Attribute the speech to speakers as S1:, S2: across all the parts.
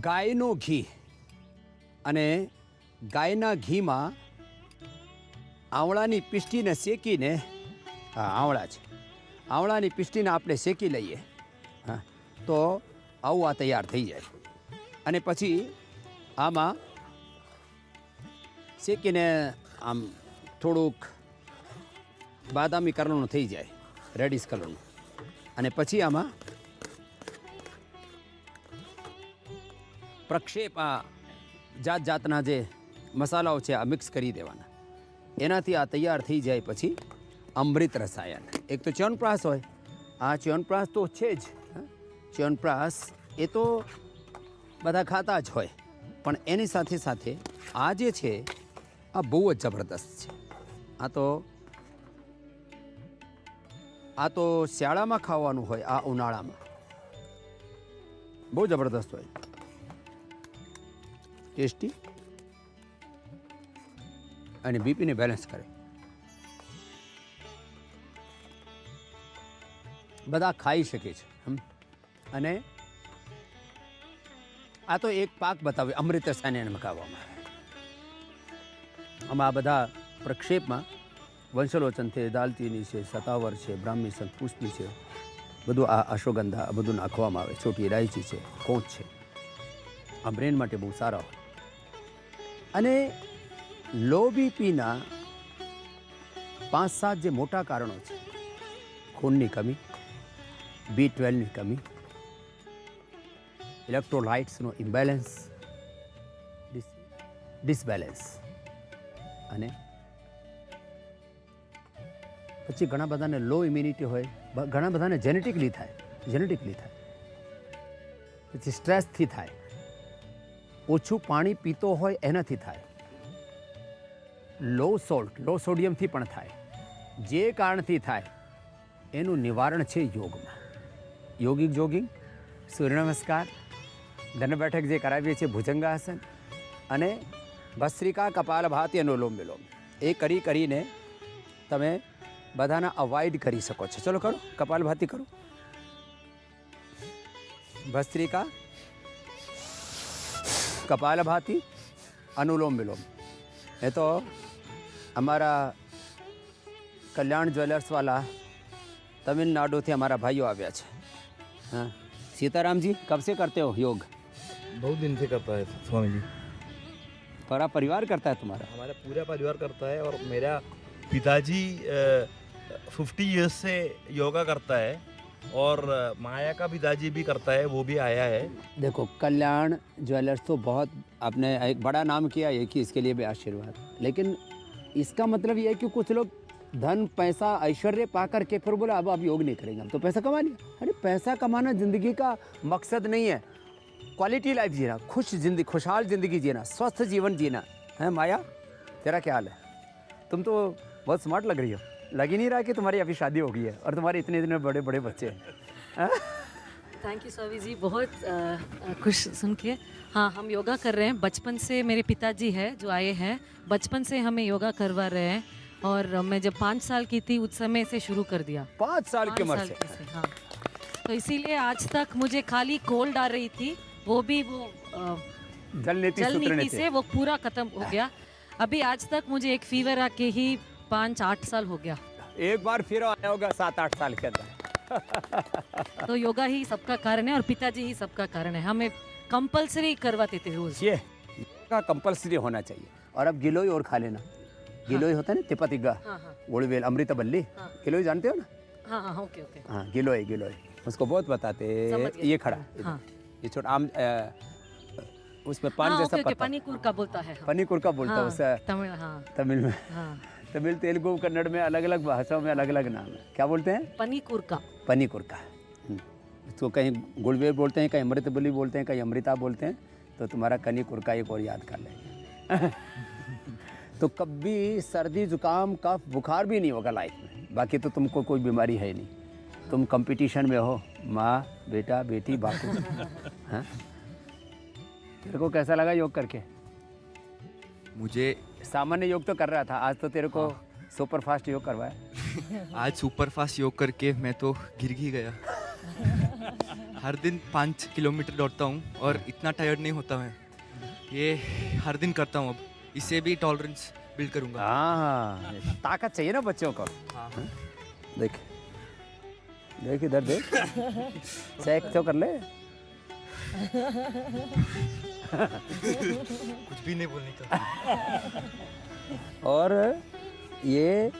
S1: ગાયનો ઘી અને ગાયના ઘીમાં આવળાની પીષ્ટીને શેકીને, હા આવળા છે, આવળાની પીષ્ટીને આપણે શેકી લઈએ, હા, તો આવું આ તૈયાર થઈ જાય. અને પછી આમાં શેકીને આમ થોડુંક બાદામી કલરનું થઈ જાય, રેડિશ કલરનું. અને પછી આમાં પ્રક્ષેપ આ જાત જાતના જે મસાલાઓ છે આ મિક્સ કરી દેવાના. એનાથી આ તૈયાર થઈ જાય પછી અમૃત રસાયણ. એક તો ચ્યવનપ્રાશ હોય, આ ચ્યવનપ્રાશ તો છે જ, ચ્યવનપ્રાશ એ તો બધા ખાતા જ હોય, પણ એની સાથે સાથે આ જે છે આ બહુ જ જબરદસ્ત છે. આ તો શિયાળામાં ખાવાનું હોય, આ ઉનાળામાં બહુ જબરદસ્ત હોય, ટેસ્ટી અને બીપીને બેલેન્સ કરે. બધા ખાઈ શકે છે. અને આ તો એક પાક બતાવ્યો અમૃત રસાયણ ખાવામાં. આમાં આ બધા પ્રક્ષેપમાં વંશલોચન છે, દાલચીની છે, સતાવર છે, બ્રાહ્મી શંખ પુષ્પી છે, બધું આ અશ્વગંધા બધું નાખવામાં આવે. છોટી ઇલાયચી છે, કોંચ છે. આ બ્રેન માટે બહુ સારા હોય. અને લો બીપીના 5-7 જે મોટા કારણો છે, ખૂનની કમી, B12ની કમી, ઇલેક્ટ્રોલાઇટ્સનો ઇમ્બેલેન્સ, ડિસબેલેન્સ, અને પછી ઘણા બધાને લો ઇમ્યુનિટી હોય, ઘણા બધાને જેનેટિકલી થાય, પછી સ્ટ્રેસથી થાય, ઓછું પાણી પીતો હોય એનાથી થાય, લો સોલ્ટ લો સોડિયમથી પણ થાય. જે કારણથી થાય એનું નિવારણ છે યોગમાં. યોગિક જોગિંગ, સૂર્ય નમસ્કાર, ધન બેઠક જે કરાવીએ છીએ, ભુજંગાસન અને ભસ્ત્રિકા, કપાલભાતિ, અનુલોમ વિલોમ, એ કરીને તમે બધાના અવોઇડ કરી શકો છો. ચલો કરો, કપાલભાતિ કરો, ભસ્ત્રિકા, કપાલભાતિ, અનુલોમ વિલોમ. એ તો हमारा कल्याण ज्वेलर्स वाला तमिलनाडु थे हमारा भाइयों आ गया है. हाँ सीताराम जी, कब से करते हो योग?
S2: बहुत दिन से करता है स्वामी जी.
S1: पूरा परिवार करता है तुम्हारा?
S2: हमारा पूरा परिवार करता है. और मेरा पिताजी 50 इयर्स से योगा करता है. और माया का पिताजी भी करता है, वो भी आया है.
S1: देखो कल्याण ज्वेलर्स तो बहुत आपने एक बड़ा नाम किया है कि इसके लिए भी आशीर्वाद. लेकिन इसका मतलब ये है कि कुछ लोग धन पैसा ऐश्वर्य पा करके फिर बोला अब योग नहीं करेंगे, हम तो पैसा कमा लिया. अरे पैसा कमाना ज़िंदगी का मकसद नहीं है. क्वालिटी लाइफ जीना, खुशहाल ज़िंदगी जीना, स्वस्थ जीवन जीना है. माया, तेरा क्या हाल है? तुम तो बहुत स्मार्ट लग रही हो. लग ही नहीं रहा कि तुम्हारी अभी शादी हो गई है और तुम्हारे इतने बड़े बड़े बच्चे हैं.
S3: थैंक यू स्वामी जी, बहुत खुश सुन के. हाँ, हम योगा कर रहे हैं. बचपन से मेरे पिताजी है जो आए हैं, बचपन से हमें योगा करवा रहे हैं. और मैं जब 5 साल की थी उस समय से शुरू कर दिया.
S1: 5 साल की उम्र से?
S3: हाँ. तो इसीलिए आज तक मुझे खाली कोल्ड आ रही थी, वो भी जलनीति से वो पूरा खत्म हो गया. अभी आज तक मुझे एक फीवर आके ही 5-8 साल हो गया.
S1: एक बार फिर आया होगा 7-8 साल के अंदर.
S3: तो योगा ही सबका कारण है और पिताजी ही सबका कारण है. हमें कंपलसरी करवाते थे रोज.
S1: ये का कंपलसरी होना चाहिए. और अब गिलोय और खा लेना. गिलोय होता है ना, तिपतिग्गा, गोड़वेल, अमृतबल्ली. गिलोय जानते हो ना?
S3: हाँ, ओके.
S1: हाँ, गिलोय उसको बहुत बताते. ये खड़ा, ये छोटा आम, उसमें पान जैसा पत्ता.
S3: पनीकुर का बोलता है.
S1: पनीकुर का बोलता है उसे तमिल में. तमिल, तेलुगु, कन्नड़ में अलग अलग भाषाओं में अलग अलग नाम है. क्या बोलते हैं?
S3: पनीकुर का.
S1: इसको कहीं गुड़वेल बोलते हैं, कहीं अमृतबल्ली बोलते हैं, कहीं अमृता बोलते हैं. तो तुम्हारा कनीकुर का एक और याद कर लेंगे. तो कभी सर्दी जुकाम कफ बुखार भी नहीं होगा लाइफ में. बाकी तो तुमको कोई बीमारी है नहीं. तुम कंपटीशन में हो, माँ बेटा बेटी बापू. हाँ, तेरे को कैसा लगा योग करके?
S2: मुझे
S1: सामान्य योग तो कर रहा था, आज तो तेरे को सुपर फास्ट योग करवाया.
S4: आज सुपर फास्ट योग करके मैं तो गिर ही गया। हर दिन 5 किलोमीटर दौड़ता हूँ और इतना टायर्ड नहीं होता मैं। ये हर दिन करता हूँ, अब इससे भी टॉलरेंस बिल्ड करूँगा।
S1: हाँ, ताकत चाहिए ना बच्चों को।
S4: हाँ।
S1: देख देख इधर देख, चेक तो कर ले।
S4: कुछ भी नहीं बोलने का।
S1: और ये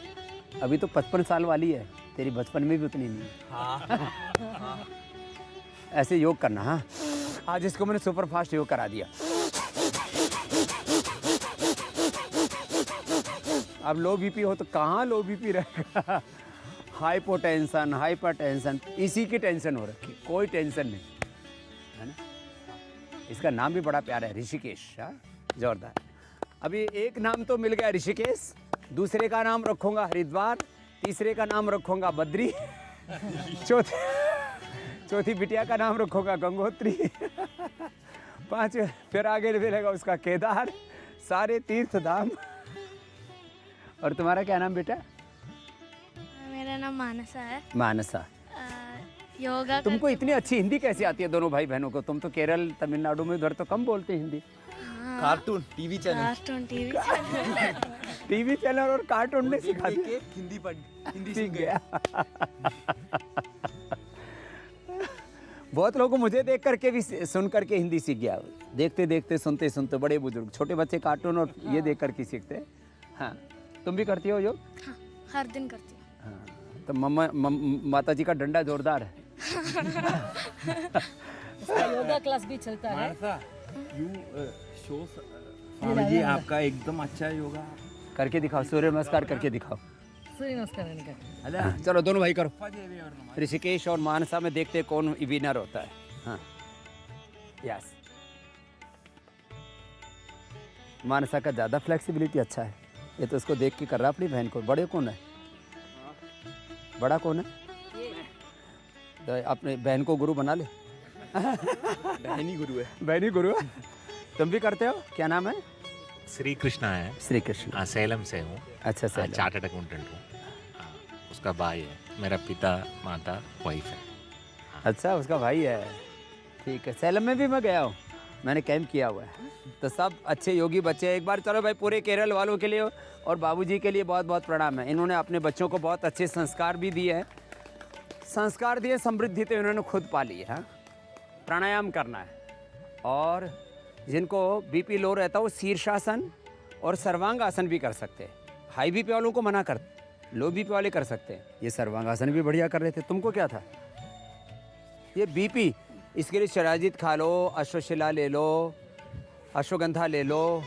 S1: अभी तो 55 साल वाली है, तेरी बचपन में भी उतनी नहीं है।
S4: हाँ।
S1: ऐसे योग करना। हाँ, आज इसको मैंने सुपर फास्ट योग करा दिया। अब लो बीपी हो तो कहाँ लो बीपी रहेगा। हाइपोटेंशन, हाइपरटेंशन, इसी की टेंशन हो रखी, कोई टेंशन नहीं है ना। इसका नाम भी बड़ा प्यारा है, ऋषिकेश। हाँ, जोरदार। अभी एक नाम तो मिल गया ऋषिकेश, दूसरे का नाम रखूंगा हरिद्वार, तीसरे का नाम रखूंगा बद्री, चौथी बिटिया का नाम रखूंगा गंगोत्री, पांचवें फिर आगे मिलेगा उसका केदार, सारे तीर्थ धाम। और तुम्हारा क्या नाम बेटा?
S5: मेरा नाम मानसा है।
S1: मानसा।
S5: योगा
S1: तुमको इतनी अच्छी हिंदी कैसे आती है दोनों भाई बहनों को? तुम तो केरल तमिलनाडु में उधर तो कम बोलते हैं Hindi.
S4: Cartoon TV channel,
S5: cartoon TV channel
S1: TV channel और कार्टून में सिखा
S4: देख
S1: दिया।
S4: के हिंदी
S1: सीख
S4: सीख
S1: गया। बहुत लोगों मुझे देख करके भी सुन करके हिंदी सीख गया। देखते देखते सुनते सुनते बड़े बुजुर्ग, छोटे बच्चे कार्टून और ये देख करके सीखते हैं। हाँ, तुम भी करती हो योग?
S5: हाँ, हर दिन करती हूँ।
S1: हाँ, तो माता जी का डंडा जोरदार है।
S3: योगा क्लास भी चलता है।
S2: स्वामी जी आपका एकदम अच्छा योगा
S1: करके दिखाओ, सूर्य नमस्कार करके दिखाओ।
S3: सूर्य नमस्कार नहीं करते।
S1: हाँ, चलो दोनों भाई करो। ऋषिकेश और मानसा में देखते हैं कौन विनर होता है। हाँ, यस। मानसा का ज़्यादा फ्लेक्सिबिलिटी अच्छा है। ये तो उसको देख के कर रहा अपनी बहन को। बड़े कौन है? बड़ा कौन है? तो अपने बहन को गुरु बना ले।
S4: बहनी गुरु है।
S1: बहनी गुरु है। तुम भी करते हो? क्या नाम है?
S6: श्री कृष्णा है।
S1: श्री कृष्ण।
S6: सैलम से हूँ।
S1: अच्छा सर।
S6: चार्टर्ड अकाउंटेंट हूँ। उसका भाई है, मेरा पिता माता वाइफ है।
S1: अच्छा, उसका भाई है। ठीक है, सैलम में भी मैं गया हूँ, मैंने कैंप किया हुआ है। तो सब अच्छे योगी बच्चे हैं। एक बार चलो भाई, पूरे केरल वालों के लिए और बाबूजी के लिए बहुत बहुत प्रणाम है। इन्होंने अपने बच्चों को बहुत अच्छे संस्कार भी दिए हैं। संस्कार दिए, समृद्धि तो इन्होंने खुद पाली है। हाँ? प्राणायाम करना है। और जिनको बीपी लो रहता है वो शीर्षासन और सर्वांगासन भी कर सकते हैं। हाई बीपी वालों को मना कर, लो बीपी वाले कर सकते हैं। ये सर्वांगासन भी बढ़िया कर रहे थे। तुमको क्या था? ये बीपी, इसके लिए शराजित खा लो, अश्वशिला ले लो, अश्वगंधा ले लो,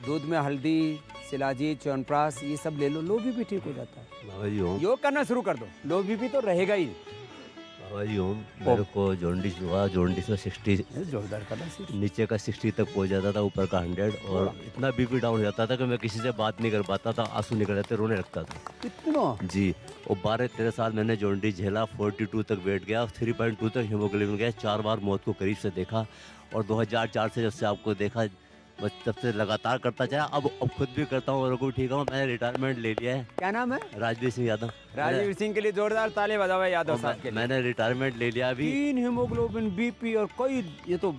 S1: दूध में हल्दी, शिलाजीत, च्यवनप्राश, ये सब ले लो, लो बीपी ठीक हो जाता है।
S7: बाबा जी ओम।
S1: योग करना शुरू कर दो, लो बीपी तो रहेगा ही।
S7: बाबा जी ओम, मेरे को जॉन्डिस हुआ। जॉन्डिस में 60
S1: जोरदार करना।
S7: नीचे का 60 तक पहुंच जाता था, ऊपर का 100। और इतना बीपी डाउन हो जाता था कि मैं किसी से बात नहीं कर पाता था, आंसू निकल जाते, रोने लगता था।
S1: इतना?
S7: जी। और 12-13 साल मैंने जॉन्डिस झेला। 42 तक वेट गया, 3.2 तक हीमोग्लोबिन गया। 4 बार मौत को करीब से देखा। और 2004 से जब से आपको देखा, बस तब से लगातार करता चला। अब खुद भी करता हूँ और को भी ठीक हूँ। मैंने रिटायरमेंट ले लिया है।
S1: क्या नाम है?
S7: राजवीर सिंह यादव।
S1: राजवीर सिंह के लिए जोरदार ताली बजाओ यादव साहब के लिए।
S7: मैंने रिटायरमेंट ले लिया अभी।
S1: 3 हीमोग्लोबिन, बीपी और कोई, ये तो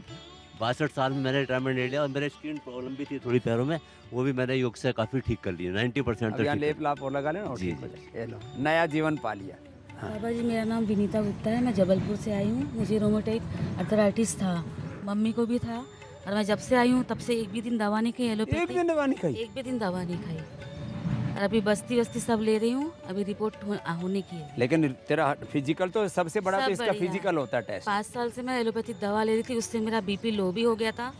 S7: 62 साल में मैंने रिटायरमेंट ले लिया। और मेरे स्किन प्रॉब्लम भी थी थोड़ी पैरों में, वो भी मैंने योग से काफ़ी ठीक कर लिया। 90%
S1: अब
S7: तक
S1: यहाँ
S7: ठीक
S1: लेप लाप और लगा लेना और
S7: जी,
S1: ठीक हो जाए। ये लो, नया जीवन पा लिया।
S8: बाबा जी, मेरा नाम विनीता गुप्ता है। मैं जबलपुर से आई हूँ। मुझे रोमेटॉइड अर्थराइटिस था, मम्मी को भी था। और मैं जब से आई हूँ तब से एक भी दिन दवा नहीं खाई, एलोपैथी
S1: एक दिन दवा नहीं खाई?
S8: एक भी दिन दवा नहीं खाई। और अभी बस्ती सब ले रही हूँ। अभी रिपोर्ट होने की है।
S1: लेकिन तेरा फिजिकल तो सबसे बड़ा
S8: सब
S1: तो इसका
S8: बढ़िया है।
S1: फिजिकल होता है टेस्ट।
S8: 5 साल से मैं एलोपैथिक दवा ले रही थी, उससे मेरा बीपी लो भी हो गया था।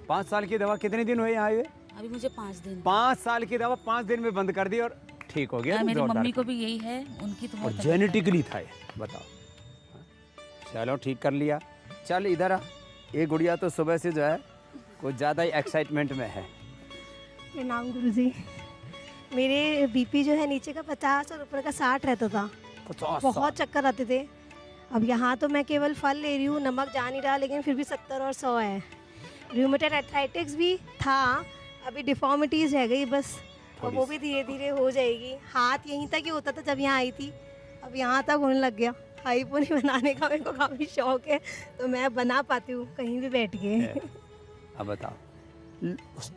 S1: 5 साल की दवा कितने दिन हुए यहाँ आए हुए?
S8: अभी मुझे 5 दिन।
S1: 5 साल की दवा 5 दिन में बंद कर दी और ठीक हो गया।
S8: मेरी
S1: जोरदार
S8: मम्मी
S1: कर।
S8: को भी यही है, उनकी तो
S1: और
S8: बहुत
S1: जेनेटिकली था ये, बताओ। चलो ठीक कर लिया। चल इधर आ। ये गुड़िया तो सुबह से जो है कुछ ज़्यादा ही एक्साइटमेंट में है।
S9: मेरा नाम गुरुजी। मेरे बीपी जो है नीचे का 50 और ऊपर का 60 रहता था।
S1: 50
S9: बहुत चक्कर आते थे। अब यहाँ तो मैं केवल फल ले रही हूँ, नमक जा नहीं रहा, लेकिन फिर भी 70 और 100 है। रूमेटॉइड अर्थराइटिस भी था, अभी डिफॉर्मिटीज़ है गई बस। और
S1: थोड़ी
S9: वो भी धीरे धीरे हो जाएगी। हाथ यहीं तक ही होता था जब यहाँ आई थी, अब यहाँ तक होने लग गया। हाई पूरी बनाने का मेरे को काफ़ी शौक है, तो मैं बना पाती हूँ कहीं भी बैठ के।
S1: अब बताओ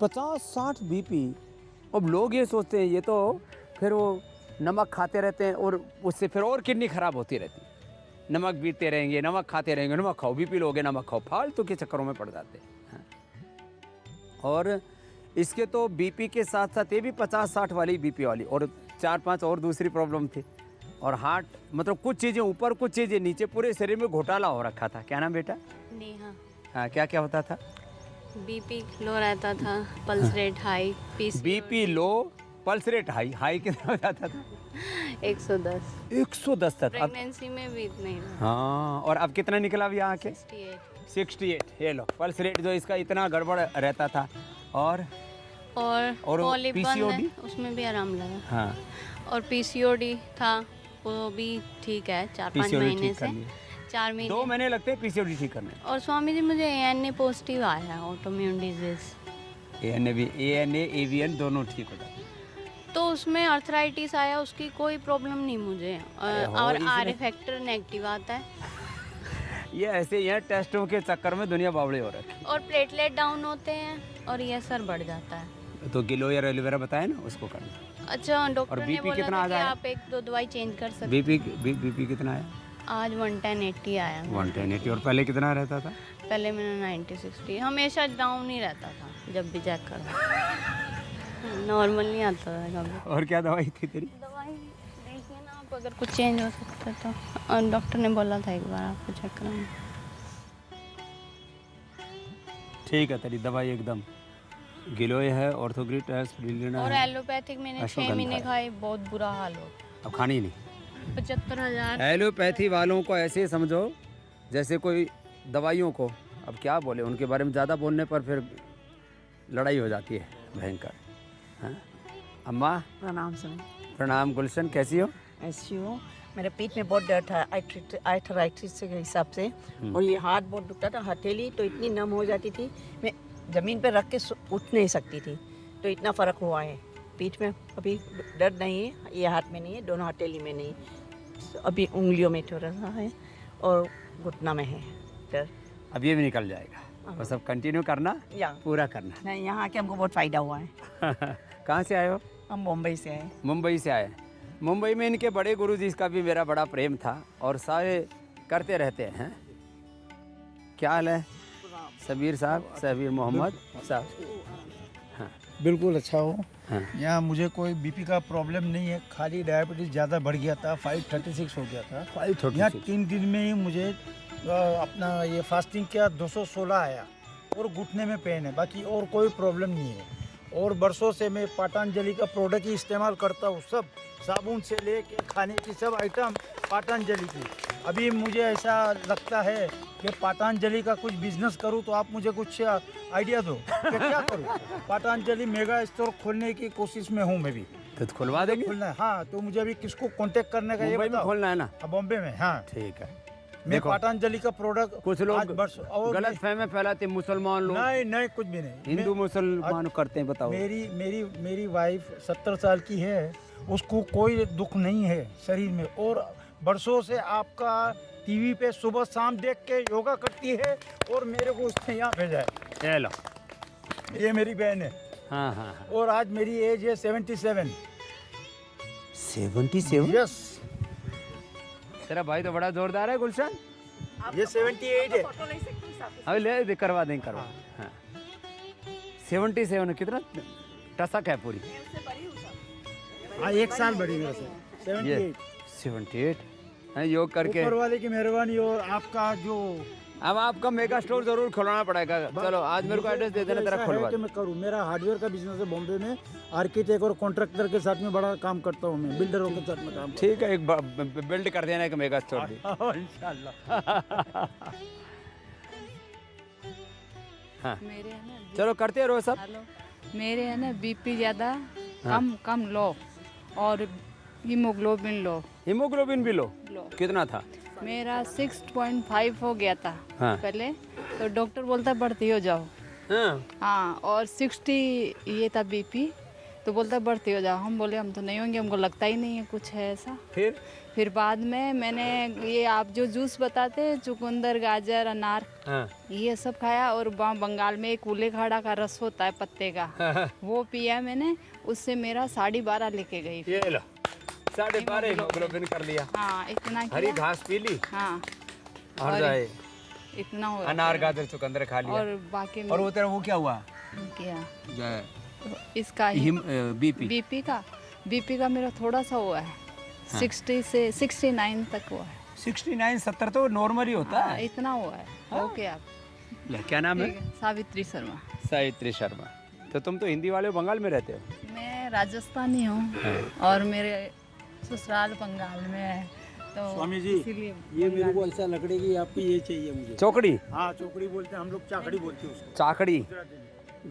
S1: 50-60 बीपी। अब लोग ये सोचते हैं ये तो फिर वो नमक खाते रहते हैं और उससे फिर और किडनी खराब होती रहती है। नमक पीते रहेंगे, नमक खाते रहेंगे, नमक खाओ, बीपी लोगे, नमक खाओ, फालतू के चक्करों में पड़ जाते हैं। हाँ। और इसके तो बीपी के साथ साथ ये भी 50-60 वाली बीपी वाली और 4-5 और दूसरी प्रॉब्लम थी। और हार्ट मतलब कुछ चीज़ें ऊपर कुछ चीज़ें नीचे, पूरे शरीर में घोटाला हो रखा था। क्या नाम बेटा?
S5: नेहा।
S1: हाँ, क्या क्या होता था?
S5: बीपी लो रहता था, pulse rate high,
S1: BP low, pulse rate high. High कितना हो जाता था?
S5: 110।
S1: 110 तक। अब
S5: प्रेगनेंसी में भी नहीं रहा।
S1: हाँ, और अब कितना निकला अभी आके? 68। ये लो, पल्स रेट जो इसका इतना गड़बड़ रहता था। और
S5: पॉलिप बंद
S1: PCOD?
S5: है, उसमें भी आराम लगा।
S1: हाँ,
S5: और पीसीओडी था, वो भी ठीक है 4-5
S1: PCOD
S5: महीने
S1: ठीक
S5: से।
S1: कर लिया।
S5: 4 महीने।
S1: 2 महीने लगते हैं PCOD ठीक करने।
S5: और स्वामी जी मुझे ANA पॉजिटिव आया है, ऑटोइम्यून डिजीज।
S1: ANA AVN दोनों ठीक हो जाते हैं।
S5: तो उसमें अर्थराइटिस आया, उसकी कोई प्रॉब्लम नहीं मुझे। और RA फैक्टर नेगेटिव आता है।
S1: ये ऐसे ही है, टेस्टों के चक्कर में दुनिया बावड़े हो रखी।
S5: और प्लेटलेट डाउन होते हैं और ये असर बढ़ जाता है।
S1: तो गिलोय और एलोवेरा बताया ना, उसको करना।
S5: अच्छा, डॉक्टर ने
S1: BP
S5: बोला
S1: कितना
S5: था
S1: आ
S5: कि
S1: जाएगा?
S5: आप 1-2 दवाई चेंज कर सकते।
S1: बीपी कितना है?
S5: आज 110/80 आया।
S1: 110/80। और पहले कितना रहता था?
S5: पहले मैंने 90/60, हमेशा डाउन ही रहता था जब भी चेक करो। नॉर्मल नहीं आता था कभी।
S1: और क्या दवाई थी तेरी?
S5: दवाई देखिए ना आप, अगर कुछ चेंज हो सकता है तो। और डॉक्टर ने बोला था एक बार आपको चेक कराना।
S1: ठीक है, तेरी दवाई एकदम गिलोय है, ऑर्थोग्रिट है, स्पिरुलिना
S5: और
S1: है।
S5: एलोपैथिक मैंने 6
S1: अश्वगंधा
S5: महीने
S1: है।
S5: खाए, बहुत बुरा हाल हो।
S1: अब खानी नहीं।
S5: 75,000।
S1: एलोपैथी वालों को ऐसे ही समझो जैसे कोई दवाइयों को, अब क्या बोले, उनके बारे में ज़्यादा बोलने पर फिर लड़ाई हो जाती है भयंकर। हाँ, अम्मा
S10: प्रणाम सर।
S1: प्रणाम। गुलशन कैसी हो?
S10: ऐसी हो, मेरे पेट में बहुत दर्द था आर्थराइटिस के हिसाब से। और ये हाथ बहुत दुखता था, हथेली तो इतनी नम हो जाती थी, मैं ज़मीन पर रख के उठ नहीं सकती थी। तो इतना फ़र्क हुआ है पीठ में। अभी दर्द नहीं है, ये हाथ में नहीं है, दोनों हथेली में नहीं, अभी उंगलियों में थोड़ा सा है और घुटना में है दर्द।
S1: अब ये भी निकल जाएगा, बस अब कंटिन्यू करना, पूरा करना।
S10: नहीं, यहाँ आके हमको बहुत फ़ायदा हुआ है।
S1: कहाँ से आए हो?
S10: हम मुंबई से आए।
S1: मुंबई से आए। मुंबई में इनके बड़े गुरुजी का भी मेरा बड़ा प्रेम था और सारे करते रहते हैं। क्या हाल है सबीर साहब? सबीर मोहम्मद साहब। हाँ,
S11: बिल्कुल अच्छा हो।
S1: हाँ।
S11: यहाँ मुझे कोई बीपी का प्रॉब्लम नहीं है, खाली डायबिटीज़ ज़्यादा बढ़ गया था, 536 हो गया था।
S1: 536।
S11: यहाँ 3 दिन में ही मुझे अपना ये फास्टिंग किया, 216 आया और घुटने में पेन है, बाकी और कोई प्रॉब्लम नहीं है। और बरसों से मैं पतंजलि का प्रोडक्ट ही इस्तेमाल करता हूँ, सब साबुन से लेके खाने की सब आइटम पतंजलि की। अभी मुझे ऐसा लगता है कि पतंजलि का कुछ बिजनेस करूँ, तो आप मुझे कुछ आइडिया दो कि क्या करूँ। पतंजलि मेगा स्टोर खोलने की कोशिश में हूँ मैं भी।
S1: तो खुलवा देंगे?
S11: खुलना है, हाँ। तो मुझे अभी किसको कांटेक्ट करने का ये
S1: मुंबई में
S11: बताओ।
S1: खोलना है ना?
S11: बॉम्बे में, हाँ।
S1: ठीक है।
S11: मैं पतंजलि का प्रोडक्ट
S1: कुछ लोग गलत फहमी फैलाते, मुसलमान लोग।
S11: नहीं, कुछ भी नहीं।
S1: हिंदू मुसलमान करते हैं, बताओ।
S11: मेरी वाइफ 70 साल की है, उसको कोई दुख नहीं है शरीर में, और बरसों से आपका टीवी पे सुबह शाम देख के योगा करती है, और मेरे को उसने यहाँ भेजा है।
S1: चलो,
S11: ये मेरी बहन है।
S1: हाँ हाँ हाँ।
S11: और आज मेरी एज है 77।
S1: 77?
S11: यस।
S1: तेरा भाई तो बड़ा जोरदार है गुलशन।
S11: ये 78 है।
S1: अभी ले करवा देंगे, करवा। हाँ, 77 कितना टसक है पूरी।
S11: हाँ, 1 साल बड़ी मेरे से।
S1: 78 है। योग करके
S11: ऊपर वाले की मेहरबानी और आपका जो।
S1: अब आपका मेगा स्टोर जरूर खुलवाना पड़ेगा। चलो, आज मेरे को एड्रेस दे देना, तेरा खुलवा
S11: कि मैं करूँ। मेरा हार्डवेयर का बिजनेस है बॉम्बे में, आर्किटेक्ट और कॉन्ट्रैक्टर के साथ में बड़ा काम करता हूँ मैं, बिल्डरों के साथ में काम।
S1: ठीक है, एक बिल्ड कर देना एक मेगा स्टोर भी।
S11: इंशाल्लाह।
S1: हाँ,
S8: मेरे है ना,
S1: चलो करते रहो सब।
S8: मेरे है ना बीपी ज़्यादा,
S1: हाँ।
S8: कम लो, और हीमोग्लोबिन लो।
S1: हीमोग्लोबिन भी लो?
S8: लो।
S1: कितना था?
S8: मेरा 6.5 हो गया था।
S1: हाँ।
S8: पहले तो डॉक्टर बोलता बढ़ती हो जाओ।
S1: हाँ।
S8: हाँ, और 60 ये था बीपी,
S12: तो बोलता है बढ़ती हो जाओ। हम बोले हम तो नहीं होंगे, हमको लगता ही नहीं है कुछ है ऐसा। फिर बाद में मैंने ये आप जो जूस बताते हैं, चुकंदर, गाजर, अनार, ये सब खाया। और बंगाल में एक कूले खाड़ा का रस होता है पत्ते का, वो पिया मैंने। उससे मेरा 12.5 लेके गई।
S1: ये लो 12.5 हीमोग्लोबिन कर लिया।
S12: हाँ इतना
S1: हरी
S12: किया।
S1: घास पी ली
S12: हाँ
S1: और जाए
S12: इतना हुआ।
S1: अनार, गाजर, चुकंदर खा लिया।
S12: और बाकी में
S1: और वो तेरा वो क्या हुआ?
S12: क्या इसका बीपी का मेरा थोड़ा सा हुआ है। 60 से 69 तक हुआ है।
S1: 69 70 तो नॉर्मल ही होता है।
S12: इतना हुआ है। ओके आप
S1: क्या नाम है?
S12: सावित्री शर्मा।
S1: सावित्री शर्मा। तो तुम तो हिंदी वाले हो, बंगाल में रहते हो?
S12: मैं राजस्थानी हूँ और मेरे ससुराल बंगाल में है। तो
S11: स्वामी जी,
S12: इसीलिए
S11: ये मेरे को ऐसा लकड़ी की आपकी ये चाहिए मुझे।
S1: चौकड़ी?
S11: हाँ चौकड़ी बोलते हैं हम लोग, चाकड़ी बोलते हैं उसको।
S1: चाकड़ी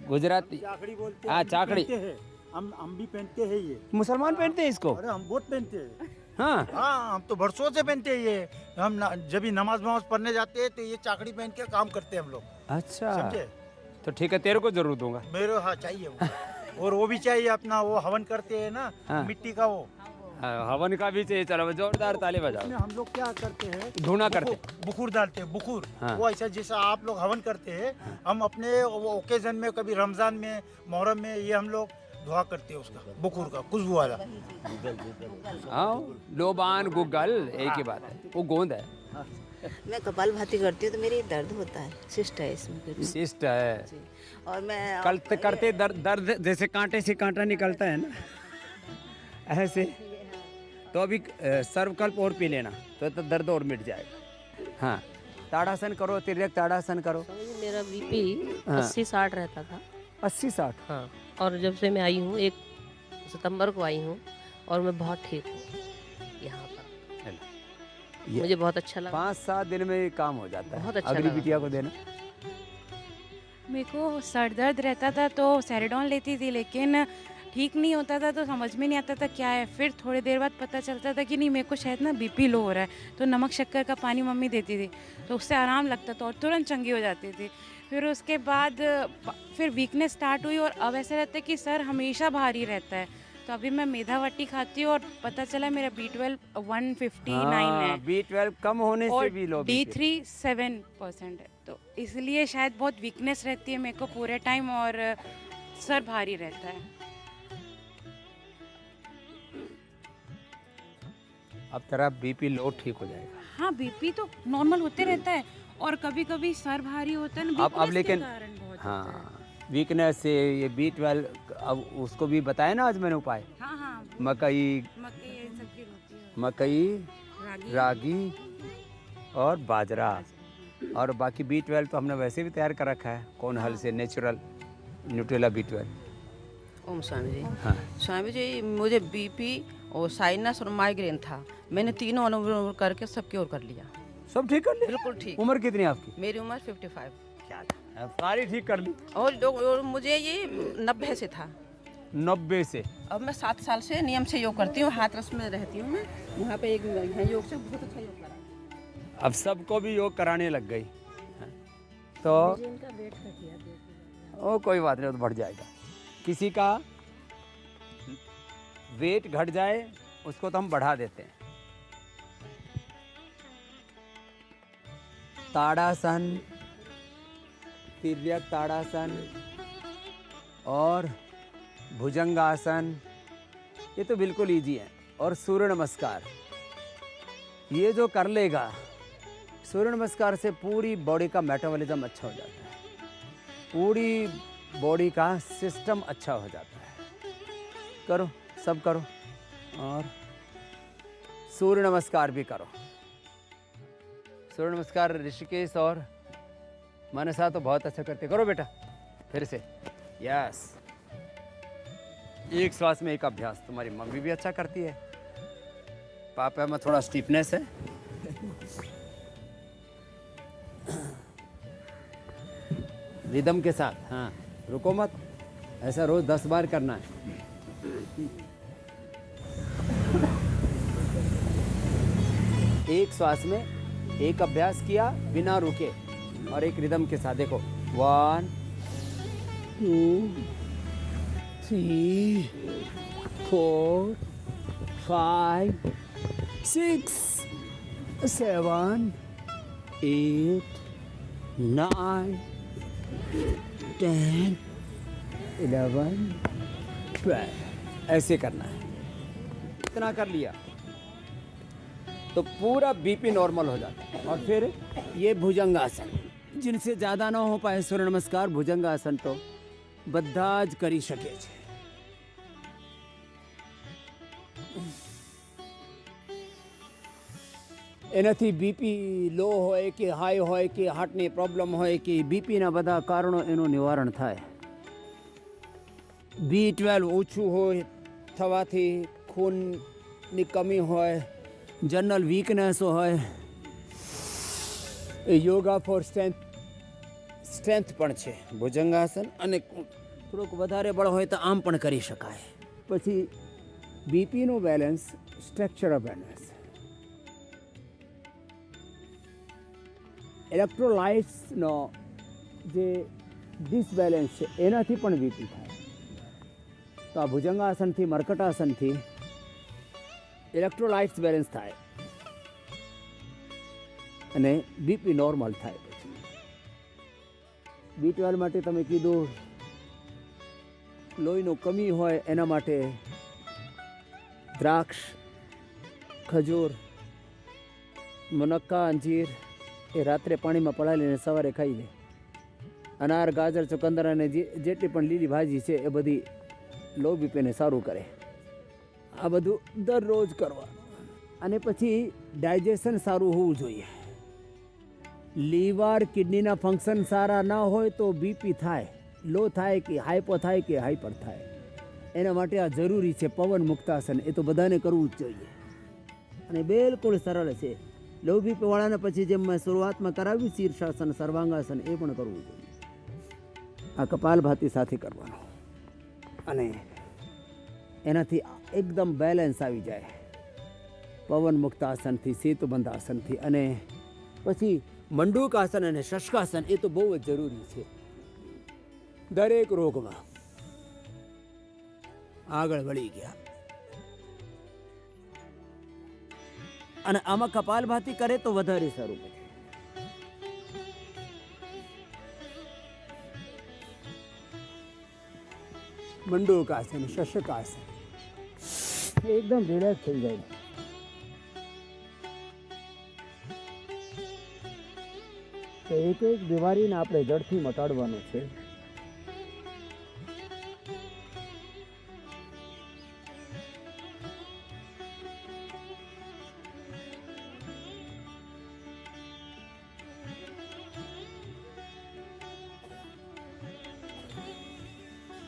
S1: गुजराती?
S11: चाकड़ी बोलते
S1: हैं। चाकड़ी
S11: हम भी पहनते हैं ये।
S1: मुसलमान पहनते हैं इसको?
S11: अरे हम बहुत पहनते हैं।
S1: हाँ
S11: हाँ हम तो बरसों से पहनते हैं ये। हम जब भी नमाज पढ़ने जाते हैं तो ये चाकड़ी पहन के काम करते हैं हम लोग।
S1: अच्छा
S11: समझे?
S1: तो ठीक है, तेरे को जरूर दूंगा।
S11: मेरे हाँ चाहिए वो। और वो भी चाहिए अपना, वो हवन करते हैं ना,
S1: हाँ।
S11: मिट्टी का वो।
S1: हवन का भी चाहिए। चलो जोरदार ताली बजाओ।
S11: उसमें हम लोग क्या करते हैं,
S1: धुना करते,
S11: बुखूर डालते हैं, बुखूर।
S1: हाँ।
S11: वो ऐसा जैसा आप लोग हवन करते हैं, हम अपने ओकेजन में, कभी रमजान में, मुहर्रम में, ये हम लोग दुआ करते हैं उसका, बुखूर का, खुशबू वाला।
S1: हाँ लोबान गुग्गल एक ही बात है, वो गोंद है।
S13: मैं कपालभाति करती हूँ तो मेरी दर्द होता है, सिस्ट है इसमें कुछ।
S1: सिस्ट है।
S13: जी। और मैं
S1: करते दर्द जैसे कांटे से कांटा निकलता है ना, ऐसे। तो अभी सर्वकल्प और पी लेना तो दर्द और मिट जाएगा। हाँ ताड़ासन करो, तिर्यक ताड़ासन करो।
S14: मेरा बीपी 80-60 रहता था।
S1: 80-60?
S14: हाँ। और जब से मैं आई हूँ 1 सितंबर को आई हूँ और मैं बहुत ठीक हूँ यहाँ पर। मुझे बहुत अच्छा लगा।
S1: 5-7 दिन में काम हो जाता है।
S14: बहुत अच्छा
S1: अगली
S14: लगा।
S1: बिटिया को देना।
S15: मेरे को सर दर्द रहता था तो सेरेडॉन लेती थी, लेकिन ठीक नहीं होता था तो समझ में नहीं आता था क्या है। फिर थोड़ी देर बाद पता चलता था कि नहीं, मेरे को शायद ना बीपी लो हो रहा है। तो नमक शक्कर का पानी मम्मी देती थी तो उससे आराम लगता था और तुरंत चंगी हो जाती थी। फिर उसके बाद फिर वीकनेस स्टार्ट हुई और अब ऐसा रहता है कि सर हमेशा भारी रहता है। तो अभी मैं मेधावटी खाती हूँ और पता चला मेरा B12 159 है।
S1: B12 कम होने से भी लो।
S15: D3 7% है, तो इसलिए शायद बहुत वीकनेस रहती है मेरे को पूरे टाइम और सर भारी रहता है।
S1: अब तेरा बीपी लो ठीक हो जाएगा।
S15: हाँ बीपी तो नॉर्मल होते रहता है और कभी कभी सर भारी होता है ना,
S1: अब लेकिन हाँ वीकनेस से ये B12 अब उसको भी बताया ना आज मैंने उपाय।
S15: हाँ हाँ
S1: मकई, रागी और बाजरा। और बाकी B12 तो हमने वैसे भी तैयार कर रखा है, कौन हल से नेचुरल न्यूट्रेला B12।
S16: ओम स्वामी जी।
S1: हाँ
S16: स्वामी जी, मुझे बीपी और साइनस और माइग्रेन था, मैंने तीनों अनुभ करके सब क्योर कर लिया।
S1: सब ठीक कर लिया?
S16: बिल्कुल ठीक।
S1: उम्र कितनी है आपकी?
S16: मेरी उम्र 55।
S1: सारी ठीक कर ली।
S16: और मुझे ये 90 से था।
S1: 90 से?
S16: अब मैं 7 साल से नियम से योग करती हूँ, हाथरस में रहती हूँ मैं, वहाँ पे एक योग से बहुत अच्छा योग करा।
S1: अब सबको भी योग कराने लग गई तो ओ कोई बात नहीं, तो बढ़ जाएगा। किसी का वेट घट जाए उसको तो हम बढ़ा देते हैं। ताड़ासन, तिर्यक ताड़ासन और भुजंगासन, ये तो बिल्कुल इजी है। और सूर्य नमस्कार, ये जो कर लेगा, सूर्य नमस्कार से पूरी बॉडी का मेटाबॉलिज्म अच्छा हो जाता है, पूरी बॉडी का सिस्टम अच्छा हो जाता है। करो, सब करो। और सूर्य नमस्कार भी करो। सूर्य नमस्कार ऋषिकेश और मनसा तो बहुत अच्छा करते। करो बेटा फिर से। यस, एक श्वास में एक अभ्यास। तुम्हारी मम्मी भी अच्छा करती है, पापा में थोड़ा स्टीफनेस है। रिदम के साथ। हाँ रुको मत, ऐसा रोज 10 बार करना है। एक श्वास में एक अभ्यास किया बिना रुके और एक रिदम के साथ। देखो 1 2 3, 4, 5, 6, 7, 8, 9, 10, 11, 12 ऐसे करना है। इतना कर लिया तो पूरा बीपी नॉर्मल हो जाता है। और फिर ये भुजंगासन, जिनसे ज़्यादा ना हो पाए सूर्य नमस्कार भुजंगासन तो બધા જ કરી શકે છે। એનાથી બીપી લો હોય કે હાઈ હોય કે હાર્ટની પ્રોબ્લેમ હોય કે બીપીના બધા કારણો એનું નિવારણ થાય। B12 ઓછું હોય થવાથી ખૂનની કમી હોય, જનરલ વીકનેસ હોય, યોગા ફોર સ્ટ્રેન્થ પણ છે ભુજંગાસન। અને થોડુંક વધારે બળ હોય તો આમ પણ કરી શકાય। પછી બીપીનું બેલેન્સ, સ્ટ્રક્ચરલ બેલેન્સ, ઇલેક્ટ્રોલાઇટ્સનો જે ડિસબેલેન્સ છે એનાથી પણ બીપી થાય। તો આ ભુજંગાસનથી, મર્કટાસનથી ઇલેક્ટ્રોલાઇટ્સ બેલેન્સ થાય અને બીપી નોર્મલ થાય। પછી B12 માટે તમે કીધું, લોહીનું કમી હોય એના માટે દ્રાક્ષ, ખજૂર, મુનક્કા, અંજીર એ રાત્રે પાણીમાં પલાળીને સવારે ખાઈ લે। અનાર, ગાજર, ચુકંદર અને જેટલી પણ લીલી ભાજી છે એ બધી લો બીપીને સારું કરે। આ બધું દરરોજ કરવાનું। અને પછી ડાયજેશન સારું હોવું જોઈએ। લીવર, કિડનીના ફંક્શન સારા ના હોય તો બીપી થાય, લો થાય કે હાઈપો થાય કે હાઈપર થાય। એના માટે આ જરૂરી છે પવન મુક્તાસન। એ તો બધાને કરવું જ જોઈએ અને બિલકુલ સરળ છે। લો બીપીવાળાને પછી જેમ મેં શરૂઆતમાં કરાવ્યું શીર્ષાસન, સર્વાંગાસન એ પણ કરવું જોઈએ। આ કપાલભાતિ સાથે કરવાનું અને એનાથી એકદમ બેલેન્સ આવી જાય પવન મુક્તાસનથી, સેતુબંધ આસનથી। અને પછી મંડૂકાસન અને શશકાસન એ તો બહુ જ જરૂરી છે દરેક રોગમાં। આગળ વળી ગયા અને આમાં કપાલભાતિ કરે તો વધારે સારું બને। મંડૂકાસન, શશકાસન એકદમ રિલેક્સ થઈ જાય। તો એક એક બીમારીને આપણે જડથી મટાડવાનું છે।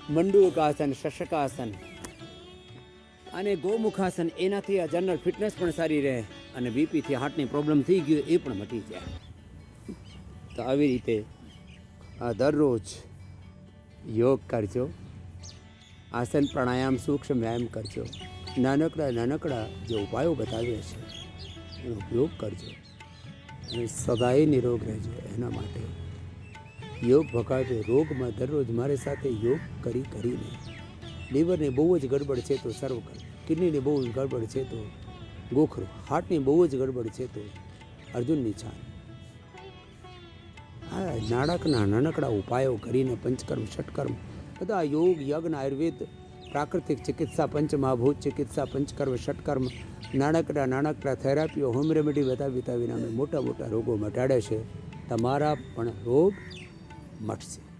S1: મંડૂકાસન, શશકાસન અને ગોમુખાસન એનાથી આ જનરલ ફિટનેસ પણ સારી રહે અને બીપીથી હાર્ટની પ્રોબ્લેમ થઈ ગયો એ પણ મટી જાય। તો આવી રીતે આ દરરોજ યોગ કરજો, આસન, પ્રાણાયામ, સૂક્ષ્મ વ્યાયામ કરજો। નાનકડા નાનકડા જે ઉપાયો બતાવ્યા છે એનો ઉપયોગ કરજો અને સદાય નિરોગ રહેજો। એના માટે યોગ ભગાડજો। રોગમાં દરરોજ મારી સાથે યોગ કરીને લીવરની બહુ જ ગડબડ છે તો સર્વ કરો, કિડનીની બહુ જ ગડબડ છે તો ગોખરો, હાર્ટની બહુ જ ગડબડ છે તો અર્જુનની છાલ। આ નાનકના નાનકડા ઉપાયો કરીને પંચકર્મ, ષટકર્મ બધા યોગ, યજ્ઞ, આયુર્વેદ, પ્રાકૃતિક ચિકિત્સા, પંચમહાભૂત ચિકિત્સા, પંચકર્મ, ષટકર્મ, નાનકડા થેરાપીઓ, હોમ રેમેડી બતાવીને અમે મોટા મોટા રોગો મટાડે છે। તમારા પણ રોગ મટશે।